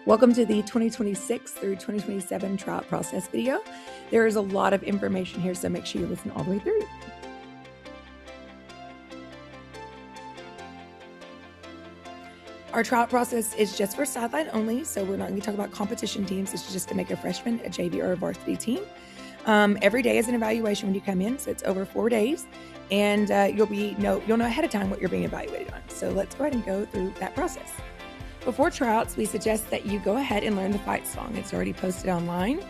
Welcome to the 2026 through 2027 Tryout Process video. There is a lot of information here, so make sure you listen all the way through. Our tryout process is just for sideline only, so we're not going to talk about competition teams. It's just to make a freshman, a JV, or a varsity team. Every day is an evaluation when you come in, so it's over 4 days, and you'll know ahead of time what you're being evaluated on. So let's go ahead and go through that process. Before tryouts, we suggest that you go ahead and learn the fight song. It's already posted online.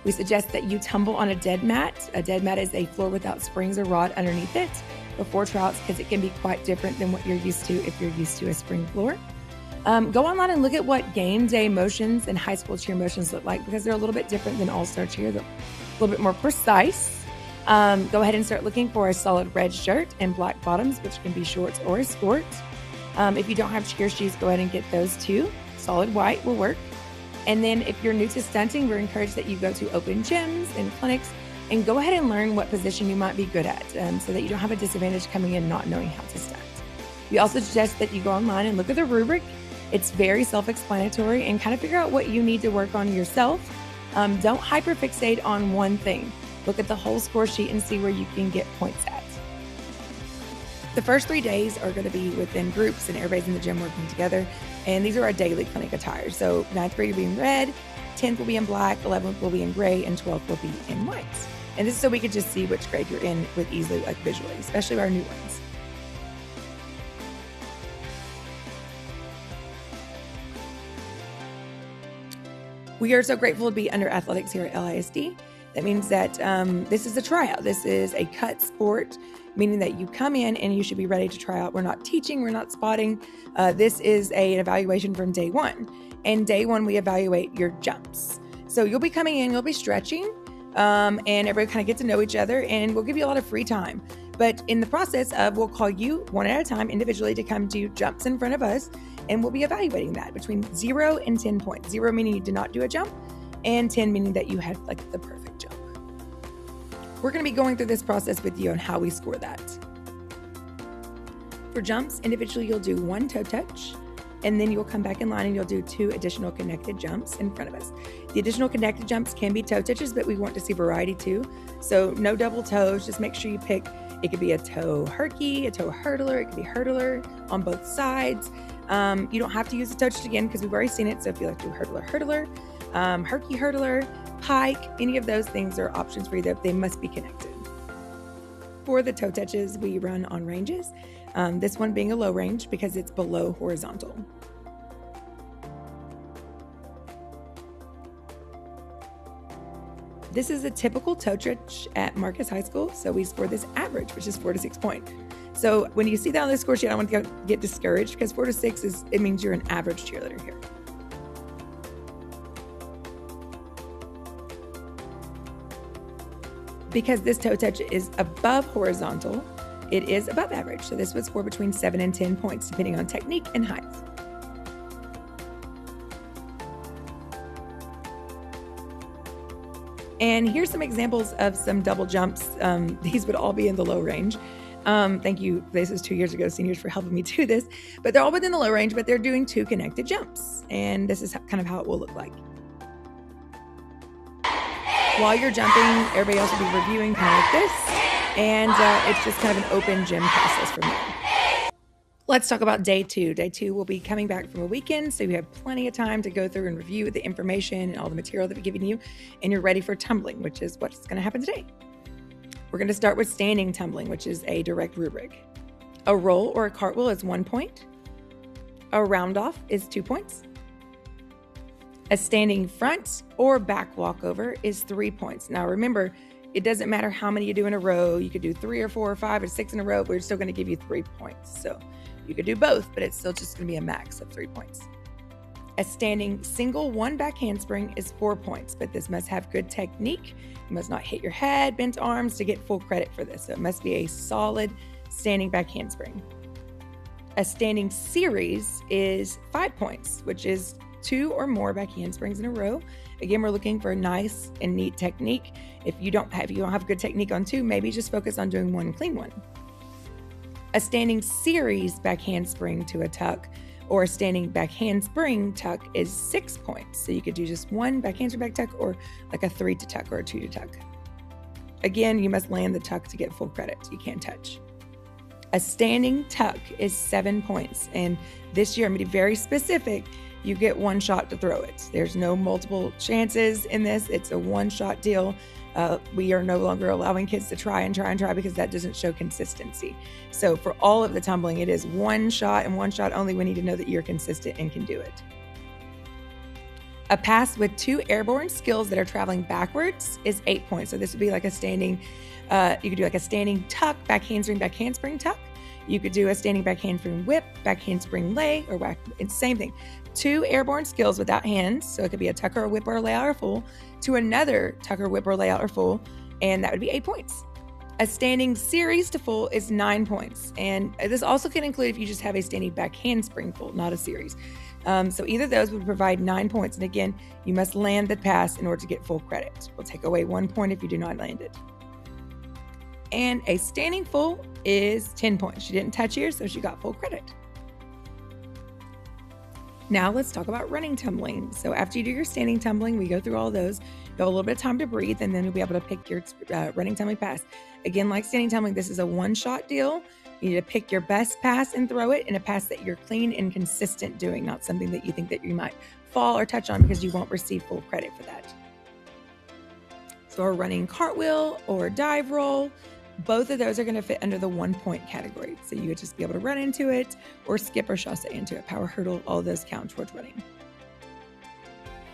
We suggest that you tumble on a dead mat. A dead mat is a floor without springs or rod underneath it before tryouts, because it can be quite different than what you're used to if you're used to a spring floor. Go online and look at what game day motions and high school cheer motions look like, because they're a little bit different than all-star cheer. They're a little bit more precise. Go ahead and start looking for a solid red shirt and black bottoms, which can be shorts or a skirt. If you don't have cheer shoes, go ahead and get those too. Solid white will work. And then if you're new to stunting, we're encouraged that you go to open gyms and clinics and go ahead and learn what position you might be good at, so that you don't have a disadvantage coming in not knowing how to stunt. We also suggest that you go online and look at the rubric. It's very self-explanatory, and kind of figure out what you need to work on yourself. Don't hyperfixate on one thing. Look at the whole score sheet and see where you can get points at. The first 3 days are going to be within groups, and everybody's in the gym working together. And these are our daily clinic attire. So 9th grade will be in red, 10th will be in black, 11th will be in gray, and 12th will be in white. And this is so we could just see which grade you're in with easily, like visually, especially our new ones. We are so grateful to be under athletics here at LISD. That means that this is a tryout. This is a cut sport, meaning that you come in and you should be ready to try out. We're not teaching, we're not spotting. This is an evaluation from day one. And day one, we evaluate your jumps. So you'll be coming in, you'll be stretching, and everybody kind of get to know each other, and we'll give you a lot of free time. But in the process of, we'll call you one at a time individually to come do jumps in front of us, and we'll be evaluating that between 0 and 10 points. 0 meaning you did not do a jump, and 10 meaning that you had like the perfect jump. We're going to be going through this process with you on how we score that. For jumps, individually you'll do 1 toe touch, and then you'll come back in line and you'll do 2 additional connected jumps in front of us. The additional connected jumps can be toe touches, but we want to see variety too. So no double toes, just make sure you pick, it could be a toe herky, a toe hurdler, it could be hurdler on both sides. You don't have to use the toe touch again because we've already seen it. So if you like to do hurdler, herky hurdler, pike, any of those things are options for you, that they must be connected. For the toe touches, we run on ranges. This one being a low range because it's below horizontal. This is a typical toe touch at Marcus High School. So we score this average, which is 4 to 6 points. So when you see that on the score sheet, I don't want to get discouraged, because 4 to 6 it means you're an average cheerleader here. Because this toe touch is above horizontal, it is above average. So this would score between 7 and 10 points, depending on technique and height. And here's some examples of some double jumps. These would all be in the low range. Thank you, this is 2 years ago, seniors, for helping me do this. But they're all within the low range, but they're doing 2 connected jumps. And this is kind of how it will look like. While you're jumping, everybody else will be reviewing kind of like this. And it's just kind of an open gym process from there. Let's talk about day 2. Day 2 will be coming back from a weekend, so you have plenty of time to go through and review the information and all the material that we're giving you, and you're ready for tumbling, which is what's going to happen today. We're going to start with standing tumbling, which is a direct rubric. A roll or a cartwheel is 1 point. A round off is 2 points. A standing front or back walkover is 3 points. Now remember, it doesn't matter how many you do in a row. You could do 3 or 4 or 5 or 6 in a row, but we're still going to give you 3 points. So you could do both, but it's still just going to be a max of 3 points. A standing single 1 back handspring is 4 points, but this must have good technique. You must not hit your head, bent arms to get full credit for this. So it must be a solid standing back handspring. A standing series is 5 points, which is 2 or more back handsprings in a row. Again, we're looking for a nice and neat technique. If you don't have good technique on 2, maybe just focus on doing 1 clean one. A standing series back handspring to a tuck or a standing back handspring tuck is 6 points. So you could do just one back handspring back tuck, or like a 3 to tuck or a 2 to tuck. Again, you must land the tuck to get full credit. You can't touch. A standing tuck is 7 points. And this year, I'm going to be very specific. You get one shot to throw it. There's no multiple chances in this. It's a one-shot deal. We are no longer allowing kids to try because that doesn't show consistency. So for all of the tumbling, it is one shot and one shot only. We need to know that you're consistent and can do it. A pass with 2 airborne skills that are traveling backwards is 8 points. So this would be like a standing, you could do like a standing tuck, back handspring tuck. You could do a standing back handspring whip, back handspring lay, or it's same thing. 2 airborne skills without hands. So it could be a tuck or a whip or a layout or full to another tuck or whip or layout or full. And that would be 8 points. A standing series to full is 9 points. And this also can include if you just have a standing back handspring full, not a series. So either of those would provide 9 points. And again, you must land the pass in order to get full credit. We'll take away 1 point if you do not land it. And a standing full is 10 points. She didn't touch here, so she got full credit. Now let's talk about running tumbling. So after you do your standing tumbling, we go through all those. You have a little bit of time to breathe, and then you'll be able to pick your running tumbling pass. Again, like standing tumbling, this is a one-shot deal. You need to pick your best pass and throw it in a pass that you're clean and consistent doing, not something that you think that you might fall or touch on because you won't receive full credit for that. So a running cartwheel or dive roll, both of those are going to fit under the 1 point category. So you would just be able to run into it or skip or chasse into it. Power hurdle, all of those count towards running.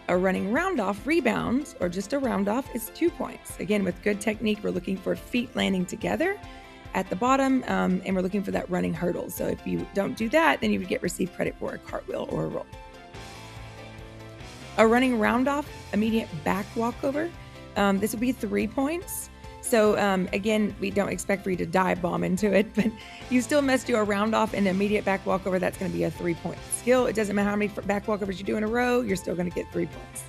A running round off rebound, or just a round off, is 2 points. Again, with good technique, we're looking for feet landing together at the bottom, and we're looking for that running hurdle. So if you don't do that, then you would receive credit for a cartwheel or a roll. A running round off immediate back walkover, this would be 3 points. So again, we don't expect for you to dive bomb into it, but you still must do a round off and immediate back walkover. That's going to be a 3-point skill. It doesn't matter how many back walkovers you do in a row, you're still going to get 3 points.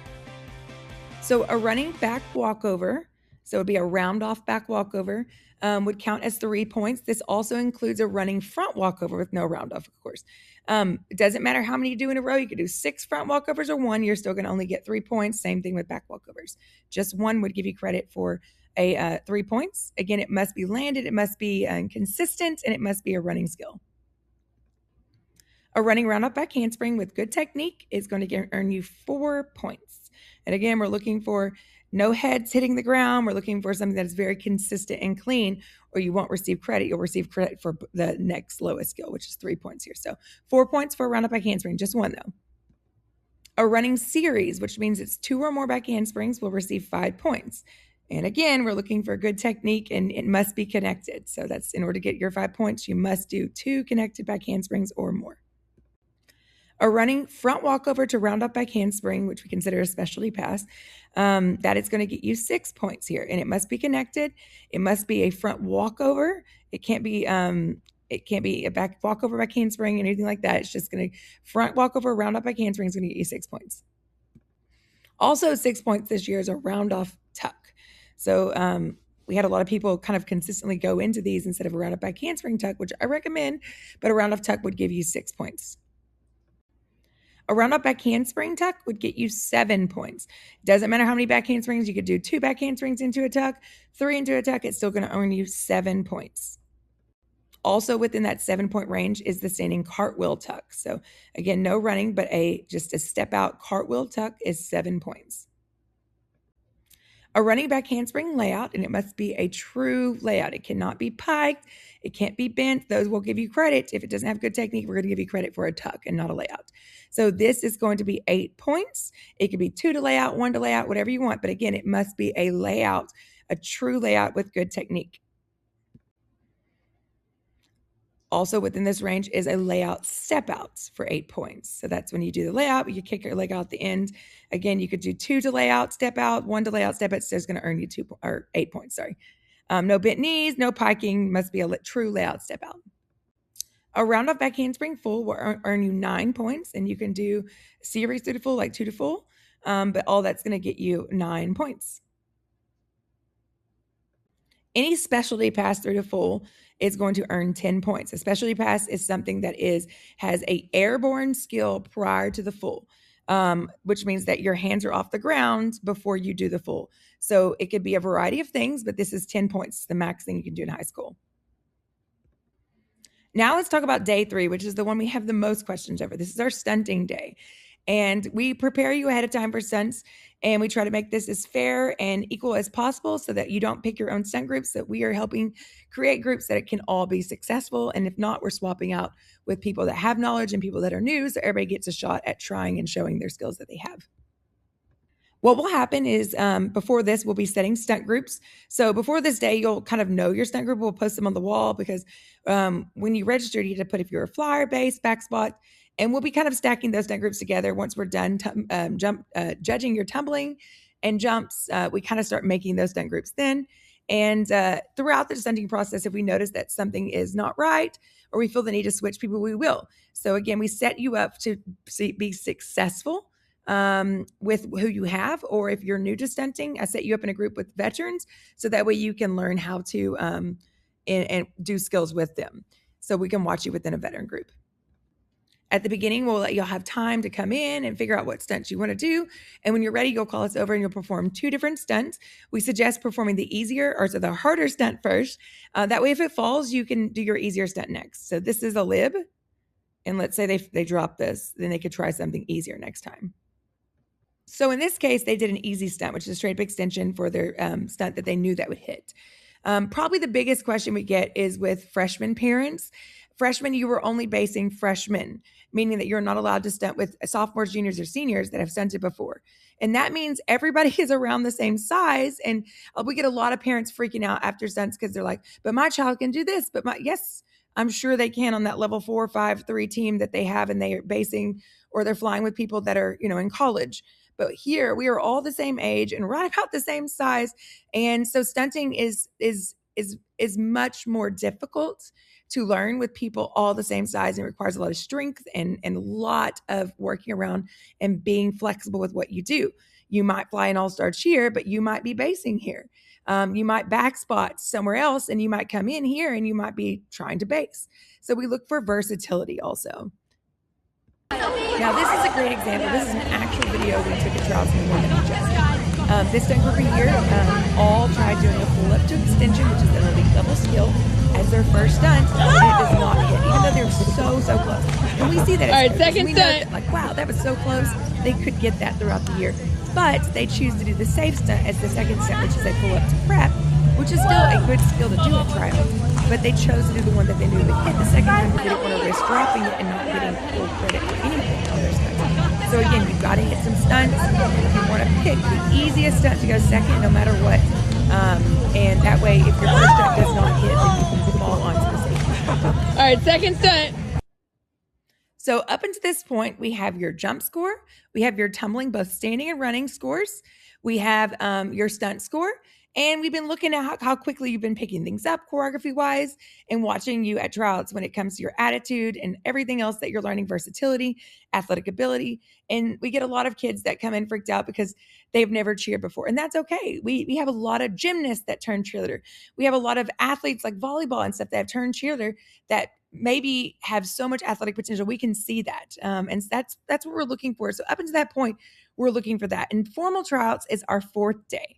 So a running back walkover, so it would be a round off back walkover, would count as 3 points. This also includes a running front walkover with no round off, of course. It doesn't matter how many you do in a row. You could do 6 front walkovers or 1. You're still going to only get 3 points. Same thing with back walkovers. Just 1 would give you credit for 3 points. Again, it must be landed, it must be consistent, and it must be a running skill. A running round off back handspring with good technique is going to earn you 4 points. And again, we're looking for no heads hitting the ground. We're looking for something that is very consistent and clean, or you won't receive credit. You'll receive credit for the next lowest skill, which is 3 points here. So 4 points for a round off back handspring, just 1 though. A running series, which means it's 2 or more back handsprings, will receive 5 points. And again, we're looking for good technique, and it must be connected. So that's in order to get your 5 points, you must do 2 connected back handsprings or more. A running front walkover to round off back handspring, which we consider a specialty pass, that is going to get you 6 points here, and it must be connected. It must be a front walkover. It can't be a back walkover back handspring, anything like that. It's just going to front walkover, round off back handspring is going to get you 6 points. Also 6 points this year is a round off tuck. So we had a lot of people kind of consistently go into these instead of a round off back handspring tuck, which I recommend, but a round off tuck would give you 6 points. A round off back handspring tuck would get you 7 points. Doesn't matter how many back handsprings. You could do 2 back handsprings into a tuck, 3 into a tuck. It's still going to earn you 7 points. Also within that 7-point range is the standing cartwheel tuck. So again, no running, but just a step out cartwheel tuck is 7 points. A running back handspring layout, and it must be a true layout. It cannot be piked. It can't be bent. Those will give you credit. If it doesn't have good technique, we're going to give you credit for a tuck and not a layout. So this is going to be 8 points. It could be 2 to layout, 1 to layout, whatever you want. But again, it must be a layout, a true layout with good technique. Also within this range is a layout step out for 8 points. So that's when you do the layout, you kick your leg out at the end. Again, you could do 2 to layout, step out, 1 to layout, step out. So it's going to earn you 8 points, sorry. No bent knees, no piking, must be a true layout step out. A round off back handspring full will earn you 9 points, and you can do series 2 to full, like 2 to full, but all that's going to get you 9 points. Any specialty pass through to full is going to earn 10 points. A specialty pass is something that has a airborne skill prior to the full, which means that your hands are off the ground before you do the full. So it could be a variety of things, but this is 10 points, the max thing you can do in high school. Now let's talk about day 3, which is the one we have the most questions over. This is our stunting day. And we prepare you ahead of time for stunts, and we try to make this as fair and equal as possible so that you don't pick your own stunt groups, that we are helping create groups that it can all be successful. And if not, we're swapping out with people that have knowledge and people that are new, so everybody gets a shot at trying and showing their skills that they have. What will happen is before this, we'll be setting stunt groups. So before this day, you'll kind of know your stunt group. We'll post them on the wall because when you register, you have to put if you're a flyer, base, back spot, and we'll be kind of stacking those stunt groups together. Once we're done judging your tumbling and jumps, we kind of start making those stunt groups then. And throughout the stunting process, if we notice that something is not right or we feel the need to switch people, we will. So again, we set you up to be successful with who you have, or if you're new to stunting, I set you up in a group with veterans so that way you can learn how to and do skills with them. So we can watch you within a veteran group. At the beginning, we'll let y'all have time to come in and figure out what stunts you want to do. And when you're ready, you'll call us over and you'll perform 2 different stunts. We suggest performing the harder stunt first. That way, if it falls, you can do your easier stunt next. So this is a lib. And let's say they drop this, then they could try something easier next time. So in this case, they did an easy stunt, which is a straight up extension for their stunt that they knew that would hit. Probably the biggest question we get is with freshman parents. Freshmen, you were only basing freshmen, meaning that you're not allowed to stunt with sophomores, juniors, or seniors that have stunted before. And that means everybody is around the same size. And we get a lot of parents freaking out after stunts because they're like, but my child can do this. Yes, I'm sure they can on that level 4, 5, 3 team that they have, and they are basing, or they're flying with people that are, in college. But here we are all the same age and right about the same size. And so stunting is much more difficult to learn with people all the same size, and requires a lot of strength and a lot of working around and being flexible with what you do. You might fly an all-star cheer, but you might be basing here. You might back spot somewhere else, and you might come in here and you might be trying to base. So we look for versatility also. Now, this is a great example. This is an actual video we took at Trials in the Morning. This stunt group here all tried doing a pull up to extension, which is an elite level skill, as their first stunt, and it does not hit, even though they were so close. And we see that. All right, second stunt. Wow, that was so close. They could get that throughout the year. But they choose to do the safe stunt as the second stunt, which is a pull up to prep, which is still a good skill to do at trial. But they chose to do the one that they knew would hit the second time because they didn't want to risk dropping it and not getting full credit for anything on their stunts. So again, you've got to hit some stunts. You want to pick the easiest stunt to go second, no matter what. And that way, if your first stunt does not hit, then you can fall onto the safety. All right, second stunt. So up until this point, we have your jump score. We have your tumbling, both standing and running scores. We have your stunt score. And we've been looking at how quickly you've been picking things up choreography-wise and watching you at tryouts when it comes to your attitude and everything else that you're learning, versatility, athletic ability. And we get a lot of kids that come in freaked out because they've never cheered before. And that's okay. We have a lot of gymnasts that turn cheerleader. We have a lot of athletes like volleyball and stuff that have turned cheerleader that maybe have so much athletic potential. We can see that. And that's what we're looking for. So up until that point, we're looking for that. And formal tryouts is our 4th day.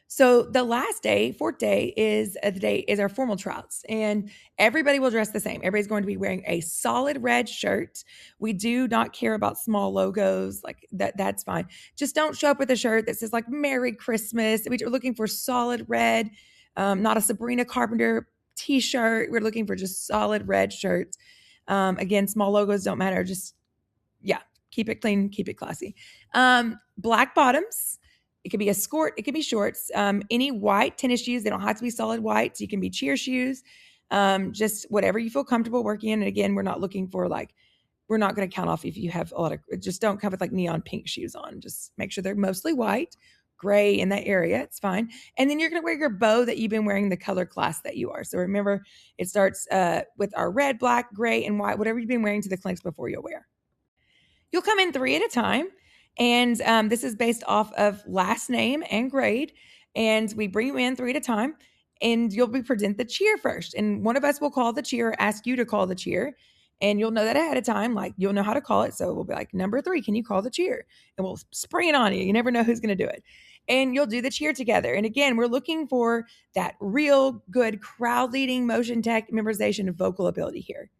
So the last day, 4th day, is our formal tryouts, and everybody will dress the same. Everybody's going to be wearing a solid red shirt. We do not care about small logos like that. That's fine. Just don't show up with a shirt that says like Merry Christmas. We're looking for solid red, not a Sabrina Carpenter t-shirt. We're looking for just solid red shirts. Again, small logos don't matter. Just, keep it clean, keep it classy. Black bottoms. It could be a skirt. It could be shorts. Any white tennis shoes. They don't have to be solid white. So you can be cheer shoes. Just whatever you feel comfortable working in. And again, we're not looking for we're not going to count off if you have a lot of, just don't come with like neon pink shoes on. Just make sure they're mostly white, gray in that area. It's fine. And then you're going to wear your bow that you've been wearing the color class that you are. So remember, it starts with our red, black, gray, and white, whatever you've been wearing to the clinics before you'll wear. You'll come in 3 at a time. And this is based off of last name and grade. And we bring you in 3 at a time. and you'll be present the cheer first. And one of us will call the cheer, ask you to call the cheer. And you'll know that ahead of time, like you'll know how to call it. So we'll be like, number 3, can you call the cheer? And we'll spring it on you. You never know who's going to do it. And you'll do the cheer together. And again, we're looking for that real good crowd leading, motion tech, memorization, and vocal ability here.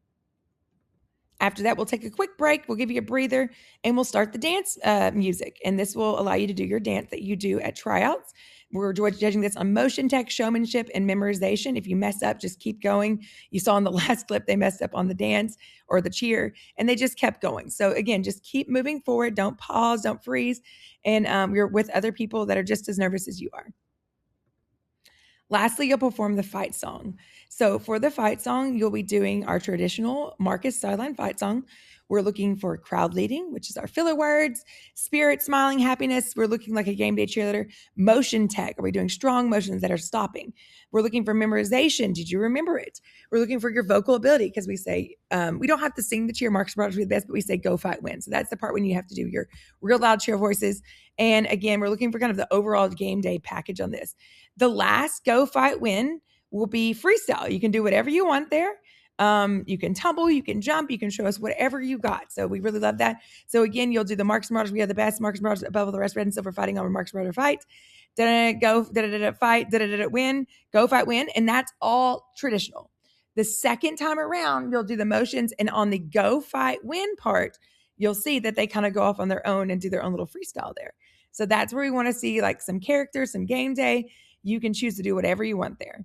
After that, we'll take a quick break. We'll give you a breather and we'll start the dance music. And this will allow you to do your dance that you do at tryouts. We're judging this on motion tech, showmanship, and memorization. If you mess up, just keep going. You saw in the last clip, they messed up on the dance or the cheer, and they just kept going. So again, just keep moving forward. Don't pause, don't freeze. And you're with other people that are just as nervous as you are. Lastly, you'll perform the fight song. So for the fight song, you'll be doing our traditional Marcus sideline fight song. We're looking for crowd leading, which is our filler words, spirit, smiling, happiness. We're looking like a game day cheerleader. Motion tech. Are we doing strong motions that are stopping? We're looking for memorization. Did you remember it? We're looking for your vocal ability because we say, we don't have to sing the cheer. Marcus brought us to the best, but we say go fight win. So that's the part when you have to do your real loud cheer voices. And again, we're looking for kind of the overall game day package on this. The last go fight win will be freestyle. You can do whatever you want there. You can tumble, you can jump, you can show us whatever you got. So we really love that. So again, you'll do the Marcus Marauders. We have the best Marcus Marauders above all the rest, red and silver fighting on Marcus Marauder fight. Go, fight, win, go fight, win. And that's all traditional. The second time around, you'll do the motions. And on the go fight win part, you'll see that they kind of go off on their own and do their own little freestyle there. So that's where we want to see like some characters, some game day. You can choose to do whatever you want there.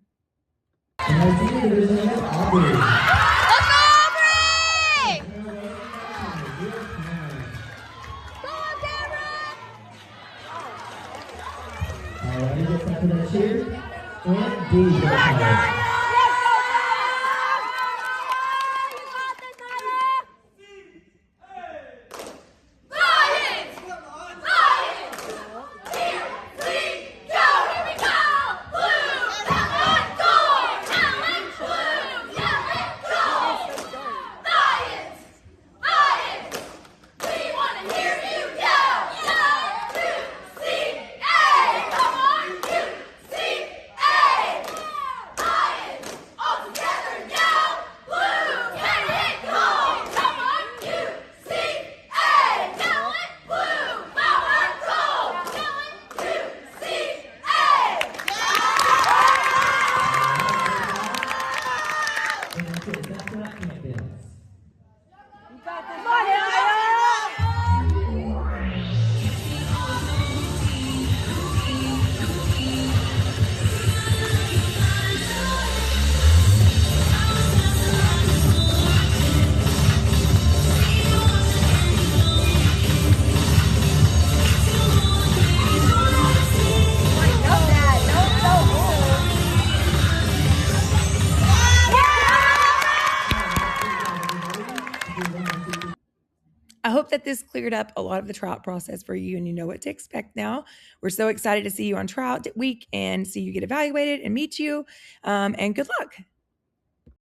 I hope that this cleared up a lot of the tryout process for you and you know what to expect now. We're so excited to see you on tryout week and see you get evaluated and meet you. And good luck.